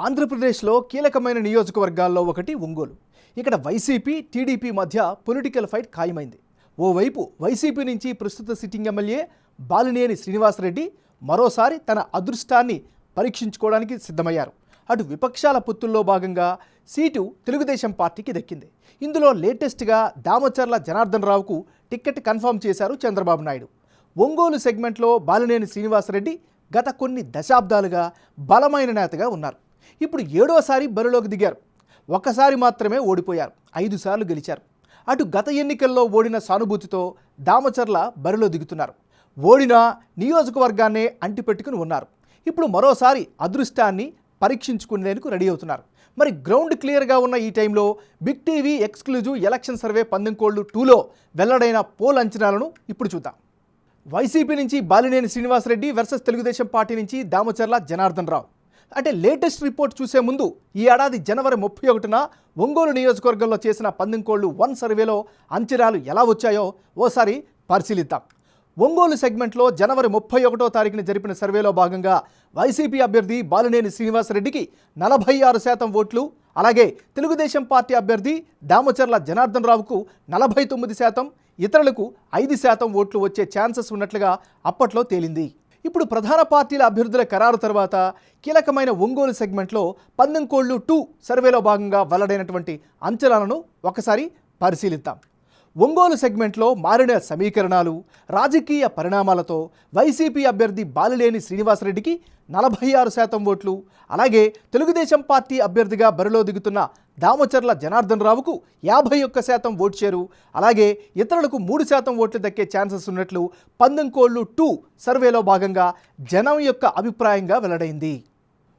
ఆంధ్రప్రదేశ్లో కీలకమైన నియోజకవర్గాల్లో ఒకటి ఒంగోలు. ఇక్కడ వైసీపీ, టీడీపీ మధ్య పొలిటికల్ ఫైట్ ఖాయమైంది. ఓవైపు వైసీపీ నుంచి ప్రస్తుత సిట్టింగ్ ఎమ్మెల్యే బాలినేని శ్రీనివాసరెడ్డి మరోసారి తన అదృష్టాన్ని పరీక్షించుకోవడానికి సిద్ధమయ్యారు. అటు విపక్షాల పొత్తుల్లో భాగంగా సీటు తెలుగుదేశం పార్టీకి దక్కింది. ఇందులో లేటెస్ట్గా దామచర్ల జనార్దన్ రావుకు టికెట్ కన్ఫర్మ్ చేశారు చంద్రబాబు నాయుడు. ఒంగోలు సెగ్మెంట్లో బాలినేని శ్రీనివాసరెడ్డి గత కొన్ని దశాబ్దాలుగా బలమైన నేతగా ఉన్నారు. ఇప్పుడు 7వసారి బరిలోకి దిగారు. ఒక్కసారి మాత్రమే ఓడిపోయారు, 5 సార్లు గెలిచారు. అటు గత ఎన్నికల్లో ఓడిన సానుభూతితో దామచర్ల బరిలో దిగుతున్నారు. ఓడిన నియోజకవర్గాన్నే అంటిపెట్టుకుని ఉన్నారు. ఇప్పుడు మరోసారి అదృష్టాన్ని పరీక్షించుకునేందుకు రెడీ అవుతున్నారు. మరి గ్రౌండ్ క్లియర్గా ఉన్న ఈ టైంలో big TV exclusive election survey పందెంకోళ్ళు 2లో వెల్లడైన పోల్ అంచనాలను ఇప్పుడు చూద్దాం. వైసీపీ నుంచి బాలినేని శ్రీనివాసరెడ్డి వర్సెస్ తెలుగుదేశం పార్టీ నుంచి దామచర్ల జనార్దన్ రావు. అంటే లేటెస్ట్ రిపోర్ట్ చూసే ముందు ఈ ఏడాది జనవరి 31న ఒంగోలు నియోజకవర్గంలో చేసిన పందెంకోళ్ళు 1 సర్వేలో అంచనాలు ఎలా వచ్చాయో ఓసారి పరిశీలిద్దాం. ఒంగోలు సెగ్మెంట్లో జనవరి 31వ తారీఖున జరిపిన సర్వేలో భాగంగా వైసీపీ అభ్యర్థి బాలినేని శ్రీనివాసరెడ్డికి 46% ఓట్లు, అలాగే తెలుగుదేశం పార్టీ అభ్యర్థి దామచర్ల జనార్దన్ రావుకు 49%, ఇతరులకు 5% ఓట్లు వచ్చే ఛాన్సెస్ ఉన్నట్లుగా అప్పట్లో తేలింది. ఇప్పుడు ప్రధాన పార్టీల అభ్యర్థుల ఖరారు తర్వాత కీలకమైన ఒంగోలు సెగ్మెంట్లో పందెంకోళ్ళు 2 సర్వేలో భాగంగా వెల్లడైనటువంటి అంచనాలను ఒకసారి పరిశీలిద్దాం. ఒంగోలు సెగ్మెంట్లో మారిన సమీకరణాలు, రాజకీయ పరిణామాలతో వైసీపీ అభ్యర్థి బాలినేని శ్రీనివాసరెడ్డికి 46% ఓట్లు, అలాగే తెలుగుదేశం పార్టీ అభ్యర్థిగా బరిలో దిగుతున్న దామచర్ల జనార్దన్ రావుకు 51% ఓటు షేరు, అలాగే ఇతరులకు 3% ఓట్లు దక్కే ఛాన్సెస్ ఉన్నట్లు పందెంకోళ్ళు 2 సర్వేలో భాగంగా జనం యొక్క అభిప్రాయంగా వెల్లడైంది.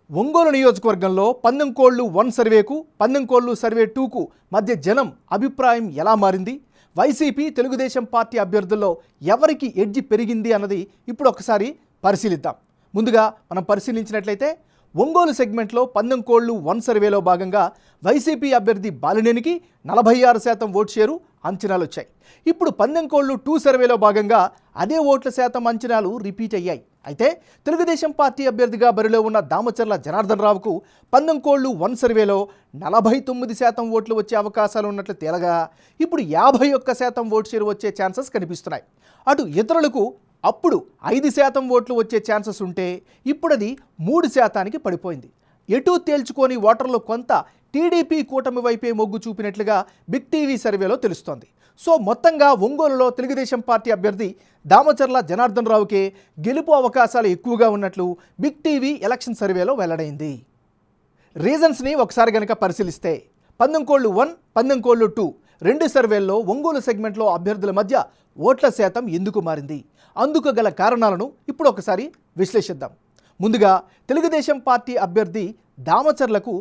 ఒంగోలు నియోజకవర్గంలో పందెంకోళ్ళు 1 సర్వేకు, పందెంకోళ్ళు సర్వే 2కు మధ్య జనం అభిప్రాయం ఎలా మారింది, వైసీపీ తెలుగుదేశం పార్టీ అభ్యర్థుల్లో ఎవరికి ఎడ్జి పెరిగింది అన్నది ఇప్పుడు ఒకసారి పరిశీలిద్దాం. ముందుగా మనం పరిశీలించినట్లయితే ఒంగోలు సెగ్మెంట్లో పందెంకోళ్ళు 1 సర్వేలో భాగంగా వైసీపీ అభ్యర్థి బాలినేనికి 46% ఓటు షేరు అంచనాలు వచ్చాయి. ఇప్పుడు పందెంకోళ్ళు 2 సర్వేలో భాగంగా అదే ఓట్ల శాతం అంచనాలు రిపీట్ అయ్యాయి. అయితే తెలుగుదేశం పార్టీ అభ్యర్థిగా బరిలో ఉన్న దామచర్ల జనార్దన్ రావుకు పందెంకోళ్ళు 1 సర్వేలో 49% ఓట్లు వచ్చే అవకాశాలు ఉన్నట్లు తేలగా ఇప్పుడు 51% ఓటు షేరు వచ్చే ఛాన్సెస్ కనిపిస్తున్నాయి. అటు ఇతరులకు అప్పుడు 5% ఓట్లు వచ్చే ఛాన్సెస్ ఉంటే ఇప్పుడు అది 3%కి పడిపోయింది. ఎటూ తేల్చుకొని ఓటర్లు కొంత టీడీపీ కూటమి వైపే మొగ్గు చూపినట్లుగా బిగ్ టీవీ సర్వేలో తెలుస్తోంది. సో మొత్తంగా ఒంగోలులో తెలుగుదేశం పార్టీ అభ్యర్థి దామచర్ల జనార్దన్ రావుకే గెలుపు అవకాశాలు ఎక్కువగా ఉన్నట్లు బిగ్ టీవీ ఎలక్షన్ సర్వేలో వెల్లడైంది. రీజన్స్ని ఒకసారి కనుక పరిశీలిస్తే పందెంకోళ్ళు 1, పందెంకోళ్ళు 2 2 సర్వేల్లో ఒంగోలు సెగ్మెంట్లో అభ్యర్థుల మధ్య ఓట్ల శాతం ఎందుకు మారింది, అందుకు గల కారణాలను ఇప్పుడు ఒకసారి విశ్లేషిద్దాం. ముందుగా తెలుగుదేశం పార్టీ అభ్యర్థి దామచర్లకు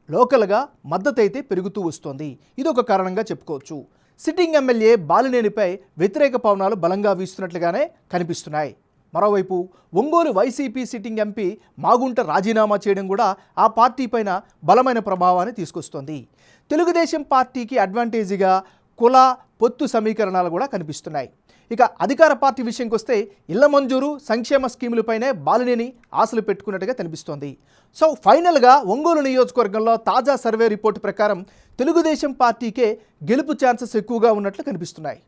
లోకల్గా మద్దతు అయితే పెరుగుతూ వస్తోంది. ఇదొక కారణంగా చెప్పుకోవచ్చు. సిట్టింగ్ ఎమ్మెల్యే బాలినేనిపై వ్యతిరేక పవనాలు బలంగా వీస్తున్నట్లుగానే కనిపిస్తున్నాయి. మరోవైపు Ongole YCP sitting MP Magunta రాజీనామా చేయడం కూడా ఆ పార్టీ పైన బలమైన ప్రభావాన్ని తీసుకొస్తోంది. తెలుగుదేశం పార్టీకి అడ్వాంటేజీగా కుల పొత్తు సమీకరణాలు కూడా కనిపిస్తున్నాయి. ఇక అధికార పార్టీ విషయంకి వస్తే ఇళ్ల మంజూరు, సంక్షేమ స్కీములపైనే బాలినేని ఆశలు పెట్టుకున్నట్టుగా కనిపిస్తోంది. సో ఫైనల్గా ఒంగోలు నియోజకవర్గంలో తాజా సర్వే రిపోర్టు ప్రకారం తెలుగుదేశం పార్టీకే గెలుపు ఛాన్సెస్ ఎక్కువగా ఉన్నట్లు కనిపిస్తున్నాయి.